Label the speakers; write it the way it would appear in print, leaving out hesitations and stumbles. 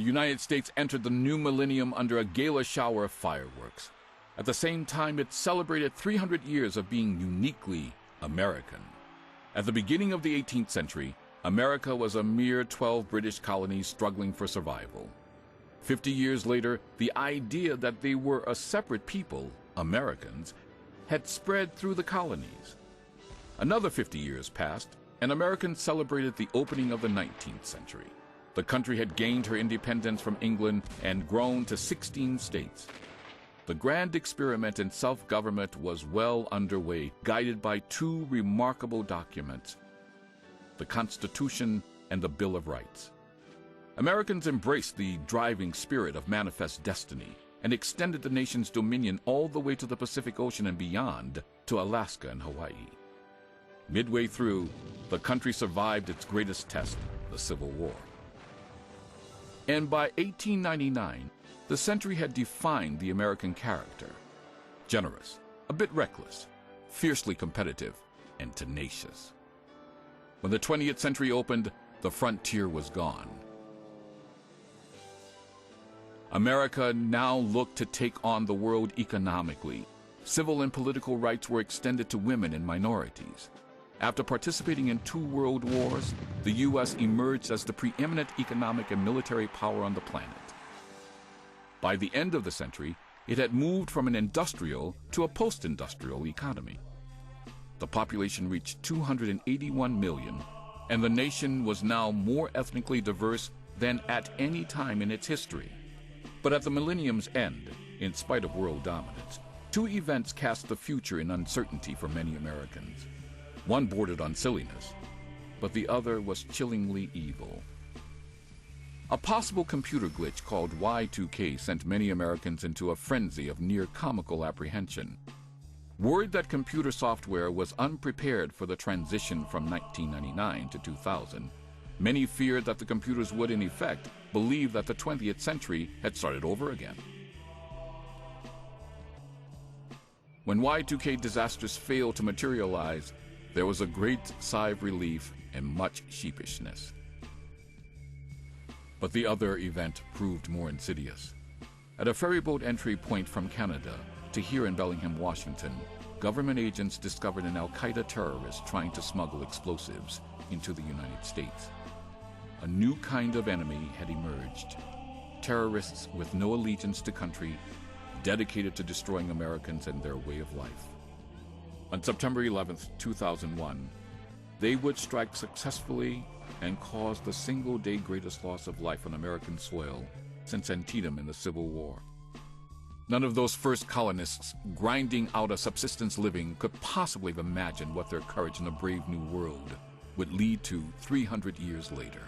Speaker 1: The United States entered the new millennium under a gala shower of fireworks. At the same time, it celebrated 300 years of being uniquely American. At the beginning of the 18th century, America was a mere 12 British colonies struggling for survival. 50 years later, the idea that they were a separate people, Americans, had spread through the colonies. Another 50 years passed, and Americans celebrated the opening of the 19th century. The country had gained her independence from England and grown to 16 states. The grand experiment in self-government was well underway, guided by two remarkable documents, the Constitution and the Bill of Rights. Americans embraced the driving spirit of manifest destiny and extended the nation's dominion all the way to the Pacific Ocean and beyond to Alaska and Hawaii. Midway through, the country survived its greatest test, the Civil War. And by 1899, the century had defined the American character: generous, a bit reckless, fiercely competitive, and tenacious. When the 20th century opened, the frontier was gone. America now looked to take on the world economically. Civil and political rights were extended to women and minorities. After participating in 2 world wars, the U.S. emerged as the preeminent economic and military power on the planet. By the end of the century, it had moved from an industrial to a post-industrial economy. The population reached 281 million, and the nation was now more ethnically diverse than at any time in its history. But at the millennium's end, in spite of world dominance, 2 events cast the future in uncertainty for many Americans. One bordered on silliness, but the other was chillingly evil. A possible computer glitch called Y2K sent many Americans into a frenzy of near-comical apprehension. Word that computer software was unprepared for the transition from 1999 to 2000, many feared that the computers would, in effect, believe that the 20th century had started over again. When Y2K disasters failed to materialize, there was a great sigh of relief and much sheepishness. But the other event proved more insidious. At a ferryboat entry point from Canada to here in Bellingham, Washington, government agents discovered an Al-Qaeda terrorist trying to smuggle explosives into the United States. A new kind of enemy had emerged. Terrorists with no allegiance to country, dedicated to destroying Americans and their way of life. On September 11, 2001, they would strike successfully and cause the single-day greatest loss of life on American soil since Antietam in the Civil War. None of those first colonists grinding out a subsistence living could possibly have imagined what their courage in a brave new world would lead to 300 years later.